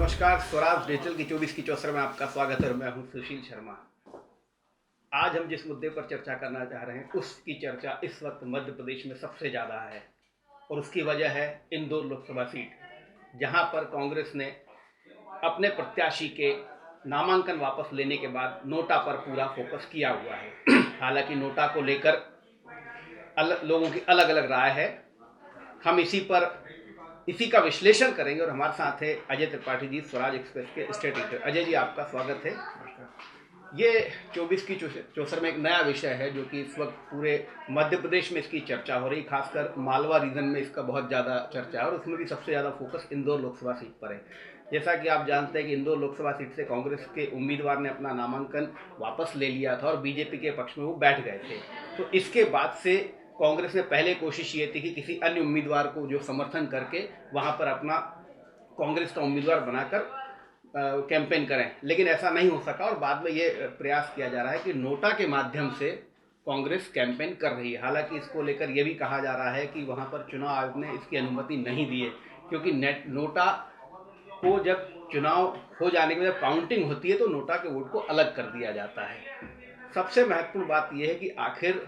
नमस्कार, स्वराज डिजिटल की 24 की चौसर में आपका स्वागत है और मैं हूं सुशील शर्मा। आज हम जिस मुद्दे पर चर्चा करना चाह रहे हैं उसकी चर्चा इस वक्त मध्य प्रदेश में सबसे ज़्यादा है और उसकी वजह है इंदौर लोकसभा सीट, जहां पर कांग्रेस ने अपने प्रत्याशी के नामांकन वापस लेने के बाद नोटा पर पूरा फोकस किया हुआ है। हालांकि नोटा को लेकर लोगों की अलग अलग राय है। हम इसी का विश्लेषण करेंगे और हमारे साथ है अजय त्रिपाठी जी, स्वराज एक्सप्रेस के स्टेट एडिटर। अजय जी, आपका स्वागत है। ये 24 की चौसर में एक नया विषय है जो कि इस वक्त पूरे मध्य प्रदेश में इसकी चर्चा हो रही, खासकर मालवा रीजन में इसका बहुत ज़्यादा चर्चा है और उसमें भी सबसे ज़्यादा फोकस इंदौर लोकसभा सीट पर है। जैसा कि आप जानते हैं कि इंदौर लोकसभा सीट से कांग्रेस के उम्मीदवार ने अपना नामांकन वापस ले लिया था और बीजेपी के पक्ष में वो बैठ गए थे। तो इसके बाद से कांग्रेस ने पहले कोशिश ये थी कि किसी अन्य उम्मीदवार को जो समर्थन करके वहाँ पर अपना कांग्रेस का उम्मीदवार बनाकर कैंपेन करें, लेकिन ऐसा नहीं हो सका और बाद में ये प्रयास किया जा रहा है कि नोटा के माध्यम से कांग्रेस कैंपेन कर रही है। हालांकि इसको लेकर यह भी कहा जा रहा है कि वहाँ पर चुनाव आयोग ने इसकी अनुमति नहीं दी है, क्योंकि नोटा को जब चुनाव हो जाने के बाद काउंटिंग होती है तो नोटा के वोट को अलग कर दिया जाता है। सबसे महत्वपूर्ण बात यह है कि आखिर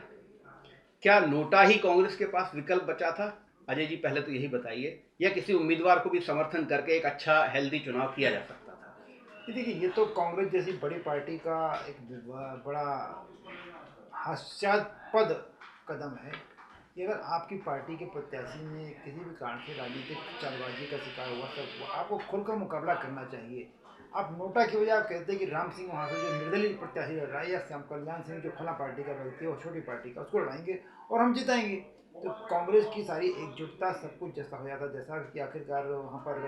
क्या नोटा ही कांग्रेस के पास विकल्प बचा था? अजय जी, पहले तो यही बताइए, या किसी उम्मीदवार को भी समर्थन करके एक अच्छा हेल्दी चुनाव किया जा सकता था? देखिए, ये तो कांग्रेस जैसी बड़ी पार्टी का एक बड़ा हास्यास्पद कदम है कि अगर आपकी पार्टी के प्रत्याशी ने किसी भी कारण से राजनीतिक चालबाजी का शिकार हुआ तो आपको खुलकर मुकाबला करना चाहिए। आप नोटा की वजह आप कहते हैं कि राम सिंह वहाँ से जो निर्दलीय प्रत्याशी लड़ रहा है या श्याम कल्याण सिंह जो फला पार्टी का व्यक्ति है और छोटी पार्टी का, उसको लड़ाएंगे और हम जिताएंगे। तो कांग्रेस की सारी एकजुटता सब कुछ जैसा हो जाता, जैसा कि आखिरकार वहाँ पर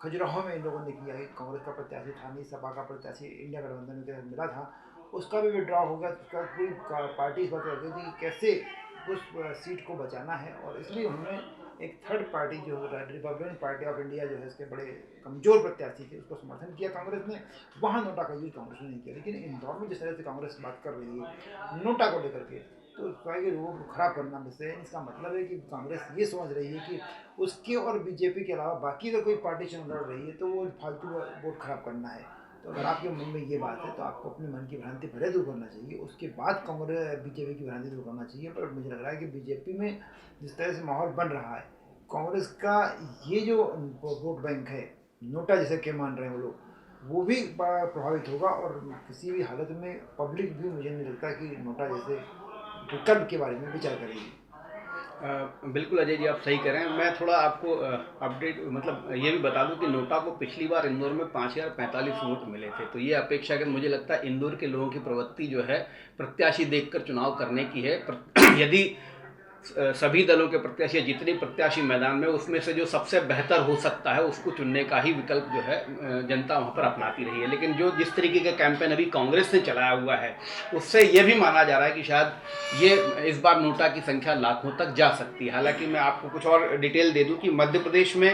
खजुराहो में इन लोगों ने किया है। कांग्रेस का प्रत्याशी था नहीं, सपा का प्रत्याशी इंडिया गठबंधन के तहत मिला था, उसका भी विड्रॉ हो गया। उसका पूरी पार्टी इस बात कर थी कि कैसे उस सीट को बचाना है और इसलिए उन्होंने एक थर्ड पार्टी जो रिपब्लिकन पार्टी ऑफ इंडिया जो है, इसके बड़े कमज़ोर प्रत्याशी थे, उसको समर्थन किया कांग्रेस ने। वहाँ नोटा का यूज कांग्रेस ने नहीं किया। लेकिन इंदौर में जिस तरह से कांग्रेस बात कर रही है नोटा को लेकर के, तो वो खराब करना विषय है। इसका मतलब है कि कांग्रेस ये समझ रही है कि उसके और बीजेपी के अलावा बाकी अगर कोई पार्टी चुनाव लड़ रही है तो वो फालतू वोट खराब करना है। तो अगर आपके मन में ये बात है तो आपको अपने मन की भ्रांति पहले दूर करना चाहिए, उसके बाद कांग्रेस बीजेपी की भ्रांति दूर करना चाहिए। पर मुझे लग रहा है कि बीजेपी में जिस तरह से माहौल बन रहा है, कांग्रेस का ये जो वोट बैंक है, नोटा जैसे के मान रहे हैं वो लोग, वो भी प्रभावित होगा और किसी भी हालत में पब्लिक भी मुझे नहीं लगता कि नोटा जैसे विकल्प के बारे में विचार करेगी। बिल्कुल अजय जी, आप सही कह रहे हैं। मैं थोड़ा आपको अपडेट मतलब ये भी बता दूं कि नोटा को पिछली बार इंदौर में 5045 वोट मिले थे। तो ये अपेक्षाकृत मुझे लगता है इंदौर के लोगों की प्रवृत्ति जो है प्रत्याशी देखकर चुनाव करने की है। यदि सभी दलों के प्रत्याशी, जितने प्रत्याशी मैदान में, उसमें से जो सबसे बेहतर हो सकता है उसको चुनने का ही विकल्प जो है जनता वहाँ पर अपनाती रही है। लेकिन जो जिस तरीके का कैंपेन अभी कांग्रेस ने चलाया हुआ है, उससे ये भी माना जा रहा है कि शायद ये इस बार नोटा की संख्या लाखों तक जा सकती है। हालांकि मैं आपको कुछ और डिटेल दे दूं कि मध्य प्रदेश में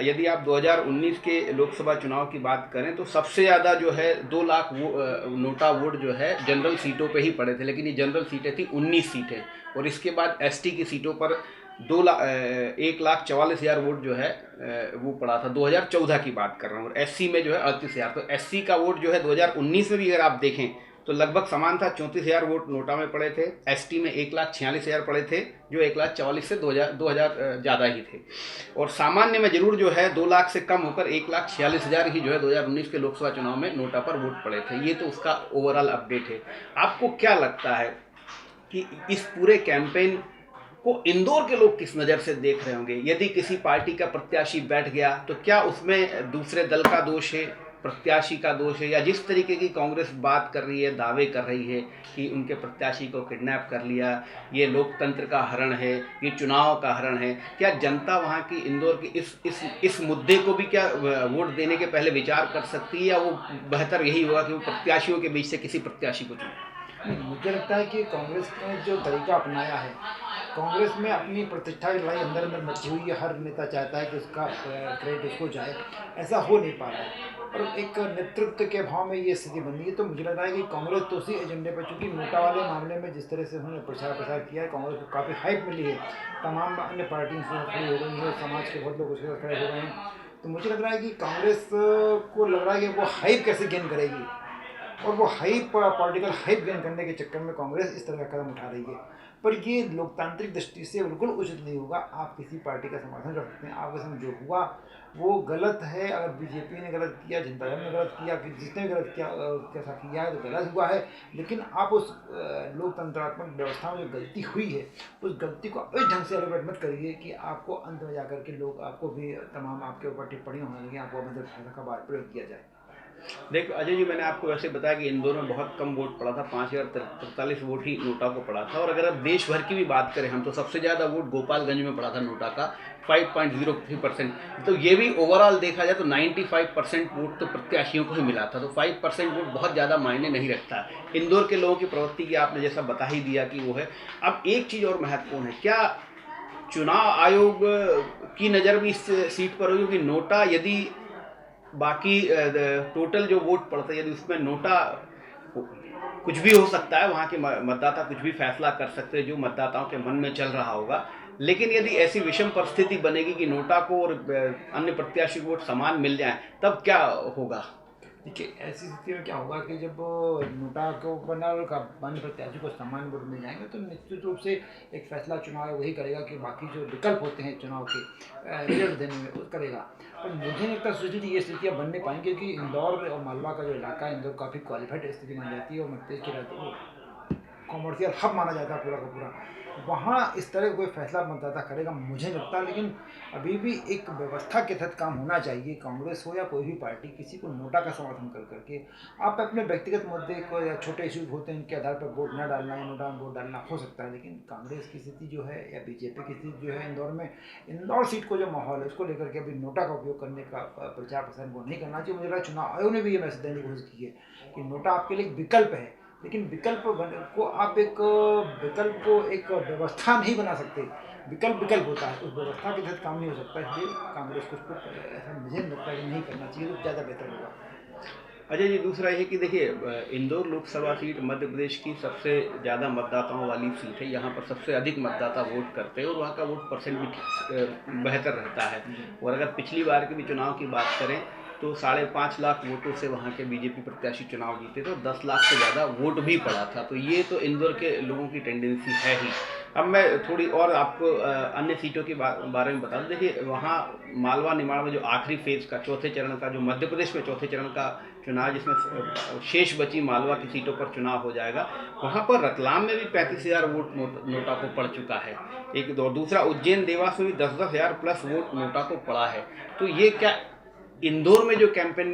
यदि आप 2019 के लोकसभा चुनाव की बात करें तो सबसे ज़्यादा जो है 2 लाख नोटा वोट जो है जनरल सीटों पे ही पड़े थे। लेकिन ये जनरल सीटें थी 19 सीटें और इसके बाद एसटी की सीटों पर 1,44,000 वोट जो है वो पड़ा था। 2014 की बात कर रहा हूँ। और एससी में जो है 38,000। तो एससी का वोट जो है 2019 में भी अगर आप देखें तो लगभग समान था। 34,000 वोट नोटा में पड़े थे। एसटी में 1,46,000 पड़े थे, जो 1,44,000 से 2,000 ज़्यादा ही थे। और सामान्य में जरूर जो है 2 लाख से कम होकर 1,46,000 ही जो है 2019 के लोकसभा चुनाव में नोटा पर वोट पड़े थे। ये तो उसका ओवरऑल अपडेट है। आपको क्या लगता है कि इस पूरे कैंपेन को इंदौर के लोग किस नज़र से देख रहे होंगे? यदि किसी पार्टी का प्रत्याशी बैठ गया तो क्या उसमें दूसरे दल का दोष है, प्रत्याशी का दोष है, या जिस तरीके की कांग्रेस बात कर रही है, दावे कर रही है कि उनके प्रत्याशी को किडनैप कर लिया, ये लोकतंत्र का हरण है, ये चुनाव का हरण है, क्या जनता वहाँ की इंदौर की इस मुद्दे को भी क्या वोट देने के पहले विचार कर सकती है, या वो बेहतर यही होगा कि वो प्रत्याशियों के बीच से किसी प्रत्याशी को चुने? नहीं, मुझे लगता है कि कांग्रेस ने जो तरीका अपनाया है, कांग्रेस में अपनी प्रतिष्ठा की लड़ाई अंदर अंदर मची हुई है। हर नेता चाहता है कि उसका क्रेडिट उसको जाए, ऐसा हो नहीं पा रहा है और एक नेतृत्व के अभाव में ये स्थिति बन गई है। तो मुझे लग रहा है कि कांग्रेस तो उसी एजेंडे पर, चूंकि नोटा वाले मामले में जिस तरह से उन्होंने प्रचार किया है, कांग्रेस को काफ़ी हाइप मिली है, तमाम अन्य पार्टियाँ खड़ी हो गई हैं, समाज के बहुत लोग उसके साथ खड़े हो गए हैं। तो मुझे लग रहा है कि कांग्रेस को लग रहा है कि वो हाइप कैसे गेन करेगी, और वो हाइप पॉलिटिकल हाइप गेन करने के चक्कर में कांग्रेस इस तरह का कदम उठा रही है। पर ये लोकतांत्रिक दृष्टि से बिल्कुल उचित नहीं होगा। आप किसी पार्टी का समर्थन कर सकते हैं, आपके संग जो हुआ वो गलत है। अगर बीजेपी ने गलत किया, जनता दल ने गलत किया, कि जिसने भी गलत किया कैसा किया है तो गलत हुआ है। लेकिन आप उस लोकतंत्रात्मक व्यवस्था में जो गलती हुई है उस गलती को इस ढंग से एलिब्रेट मत करिए कि आपको अंत में जाकर के लोग आपको भी तमाम आपके ऊपर टिप्पणियाँ होने लगी, आपको अभद्र भाषा का बार प्रयोग किया जाए। देखो अजय जी, मैंने आपको वैसे बताया कि इंदौर में बहुत कम वोट पड़ा था, 5043 वोट ही नोटा को पड़ा था। और अगर आप देश भर की भी बात करें हम, तो सबसे ज़्यादा वोट गोपालगंज में पड़ा था नोटा का, 5.03%। तो ये भी ओवरऑल देखा जाए तो 95% वोट तो प्रत्याशियों को ही मिला था। तो 5% वोट बहुत ज़्यादा मायने नहीं रखता। इंदौर के लोगों की प्रवृत्ति की आपने जैसा बता ही दिया कि वो है। अब एक चीज़ और महत्वपूर्ण है, क्या चुनाव आयोग की नज़र भी इस सीट पर होगी कि नोटा यदि बाकी टोटल जो वोट पड़ता है यदि उसमें नोटा, कुछ भी हो सकता है, वहाँ के मतदाता कुछ भी फैसला कर सकते हैं जो मतदाताओं के मन में चल रहा होगा। लेकिन यदि ऐसी विषम परिस्थिति बनेगी कि नोटा को और अन्य प्रत्याशी को वोट समान मिल जाए, तब क्या होगा? देखिए, ऐसी स्थिति में क्या होगा कि जब नोटा को बना और अन्य प्रत्याशी को समान वोट मिल जाएंगे तो निश्चित रूप से एक फैसला चुनाव वही करेगा कि बाकी जो विकल्प होते हैं चुनाव के रिजल्ट देने में वो करेगा। और मुझे नहीं लगता सोचिए ये स्थितियाँ बन नहीं पाएंगी, क्योंकि इंदौर और मालवा का जो इलाका है, इंदौर काफ़ी क्वालिफाइड स्थिति बन जाती है और मध्य प्रदेश की कॉमर्शियल हब माना जाता है पूरा का पूरा। वहाँ इस तरह कोई फैसला मतदाता करेगा मुझे लगता है। लेकिन अभी भी एक व्यवस्था के तहत काम होना चाहिए। कांग्रेस हो या कोई भी पार्टी, किसी को नोटा का समर्थन कर करके आप अपने व्यक्तिगत मुद्दे को या छोटे इश्यूज होते हैं इनके आधार पर वोट न डालना या नोटा में वोट डालना हो सकता है। लेकिन कांग्रेस की स्थिति जो है या बीजेपी की स्थिति जो है इंदौर में, इंदौर सीट को जो माहौल है उसको लेकर के अभी नोटा का उपयोग करने का प्रचार प्रसार को नहीं करना चाहिए। मुझे लगा चुनाव आयोग ने भी ये मैसेज देने की कोशिश की है कि नोटा आपके लिए एक विकल्प है, लेकिन विकल्प को आप एक विकल्प को एक व्यवस्था नहीं बना सकते। विकल्प विकल्प होता है, उस व्यवस्था के तहत काम नहीं हो सकता। इसलिए कांग्रेस को उसको ऐसा मुझे नहीं लगता कि नहीं करना चाहिए, तो ज़्यादा बेहतर होगा। अजय जी, दूसरा ये कि देखिए, इंदौर लोकसभा सीट मध्य प्रदेश की सबसे ज़्यादा मतदाताओं वाली सीट है। यहाँ पर सबसे अधिक मतदाता वोट करते हैं और वहाँ का वोट परसेंट भी बेहतर रहता है। और अगर पिछली बार के भी चुनाव की बात करें तो 5.5 लाख वोटों से वहाँ के बीजेपी प्रत्याशी चुनाव जीते थे और 10 लाख से ज़्यादा वोट भी पड़ा था। तो ये तो इंदौर के लोगों की टेंडेंसी है ही। अब मैं थोड़ी और आपको अन्य सीटों के बारे में बता दूं। देखिए, वहाँ मालवा निमाड़ में जो आखिरी फेज का चौथे चरण का, जो मध्य प्रदेश में चौथे चरण का चुनाव जिसमें शेष बची मालवा की सीटों पर चुनाव हो जाएगा, वहाँ पर रतलाम में भी 35,000 वोट नोटा को पड़ चुका है। एक दो दूसरा उज्जैन देवास में भी 10-10 हज़ार प्लस वोट नोटा को पड़ा है। तो ये क्या इंदौर में जो कैंपेन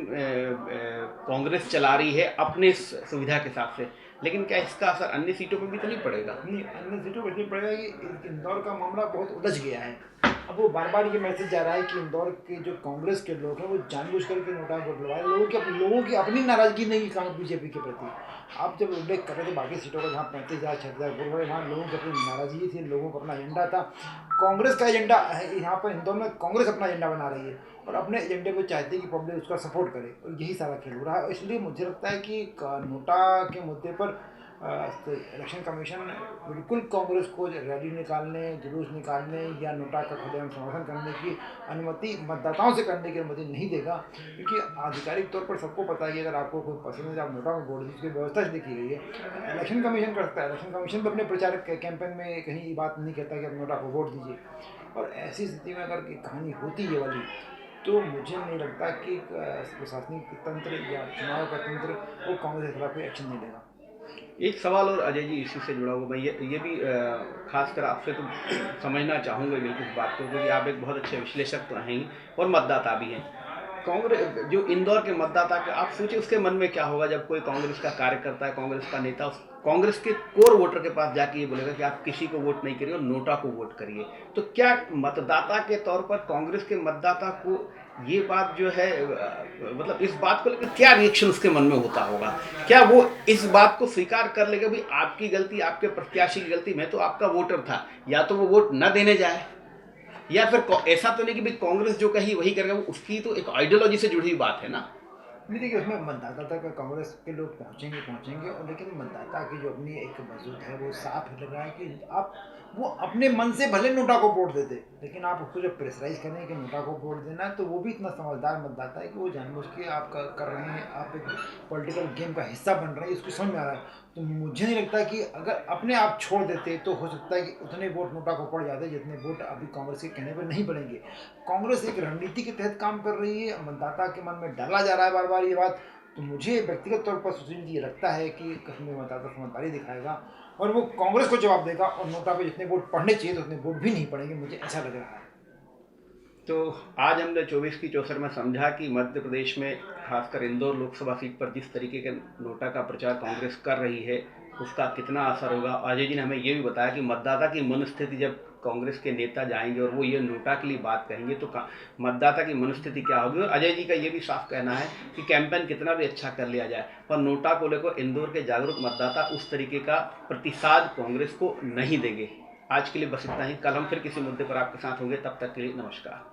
कांग्रेस चला रही है अपने सुविधा के हिसाब से, लेकिन क्या इसका असर अन्य सीटों पर भी तो नहीं पड़ेगा? नहीं, अन्य सीटों पर नहीं पड़ेगा कि इंदौर का मामला बहुत उलझ गया है। अब वो बार बार ये मैसेज जा रहा है कि इंदौर के जो कांग्रेस के लोग हैं वो जानबूझ करके नोटा वोट डलवाए। लोगों की अपनी नाराजगी नहीं कांग्रेस बीजेपी के प्रति। आप जब उल्लेख कर रहे थे बाकी सीटों का, जहाँ 35,000 6,000 वोट पड़े, वहाँ लोगों की अपनी नाराजगी थी, लोगों का अपना एजेंडा था। कांग्रेस का एजेंडा है यहाँ पर इंदौर में, कांग्रेस अपना एजेंडा बना रही है और अपने एजेंडे को चाहती है कि पब्लिक उसका सपोर्ट करे, और यही सारा खेल हो रहा है। इसलिए मुझे लगता है कि नोटा के मुद्दे पर इलेक्शन कमीशन बिल्कुल कांग्रेस को रैली निकालने, जुलूस निकालने या नोटा का खुलेआम समर्थन करने की अनुमति, मतदाताओं से करने की अनुमति नहीं देगा। क्योंकि आधिकारिक तौर पर सबको पता है कि अगर आपको कोई पसंद है आप नोटा में वोट दीजिए, व्यवस्था से देखी गई है। इलेक्शन कमीशन कर सकता है, इलेक्शन कमीशन भी अपने प्रचार कैंपेन में कहीं ये बात नहीं कहता कि आप नोटा को वोट दीजिए। और ऐसी स्थिति में अगर कहानी होती है वाली, तो मुझे नहीं लगता कि प्रशासनिक तंत्र या चुनाव का तंत्र वो कांग्रेस के खिलाफ कोई एक्शन नहीं लेगा। एक सवाल और अजय जी इसी से जुड़ा हुआ, मैं ये भी खासकर आपसे तो समझना चाहूँगा बिल्कुल इस बात को, क्योंकि आप एक बहुत अच्छे विश्लेषक तो हैं ही और मतदाता भी हैं। कांग्रेस जो इंदौर के मतदाता का, आप सोचिए उसके मन में क्या होगा जब कोई कांग्रेस का कार्यकर्ता है, कांग्रेस का नेता कांग्रेस के कोर वोटर के पास जाके ये बोलेगा कि आप किसी को वोट नहीं करिए और नोटा को वोट करिए। तो क्या मतदाता के तौर पर कांग्रेस के मतदाता को ये बात जो है, मतलब इस बात को लेकर क्या रिएक्शन उसके मन में होता होगा? क्या वो इस बात को स्वीकार कर लेगा भी आपकी गलती, आपके प्रत्याशी की गलती, मैं तो आपका वोटर था, या तो वो वोट न देने जाए, या फिर ऐसा तो नहीं कि भाई कांग्रेस जो कही वही करेगा, वो उसकी तो एक आइडियोलॉजी से जुड़ी हुई बात है ना। नहीं, देखिए उसमें मतदाता तक कांग्रेस के लोग पहुंचेंगे और लेकिन मतदाता की जो अपनी एक वजूद है वो साफ लग रहा है कि आप वो अपने मन से भले नोटा को वोट देते, लेकिन आप उसको जब प्रेशराइज करें कि नोटा को वोट देना है, तो वो भी इतना समझदार मतदाता है कि वो जानबूझ के आप कर रहे हैं, आप एक पॉलिटिकल गेम का हिस्सा बन रहे हैं, इसको समझ में आ रहा है। तो मुझे नहीं लगता कि अगर अपने आप छोड़ देते तो हो सकता है कि उतने वोट नोटा को पड़ जाते जितने वोट अभी कांग्रेस के कहने पर नहीं पड़ेंगे। कांग्रेस एक रणनीति के तहत काम कर रही है, मतदाता के मन में डाला जा रहा है बार बार ये बात। तो मुझे व्यक्तिगत तौर पर सुशील जी ये लगता है कि कश्मीर मतदाता समझदारी दिखाएगा और वो कांग्रेस को जवाब देगा, और नोटा पे जितने वोट पड़ने चाहिए तो उतने वोट भी नहीं पड़ेंगे, मुझे ऐसा लग रहा है। तो आज हमने 24 की चौसर में समझा कि मध्य प्रदेश में खासकर इंदौर लोकसभा सीट पर जिस तरीके के नोटा का प्रचार कांग्रेस कर रही है उसका कितना असर होगा। अजय जी ने हमें ये भी बताया कि मतदाता की मनस्थिति जब कांग्रेस के नेता जाएंगे और वो ये नोटा के लिए बात कहेंगे तो मतदाता की मनस्थिति क्या होगी। और अजय जी का ये भी साफ कहना है कि कैंपेन कितना भी अच्छा कर लिया जाए पर नोटा को लेकर इंदौर के जागरूक मतदाता उस तरीके का प्रतिसाद कांग्रेस को नहीं देंगे। आज के लिए बस इतना ही। कल हम फिर किसी मुद्दे पर आपके साथ होंगे, तब तक के लिए नमस्कार।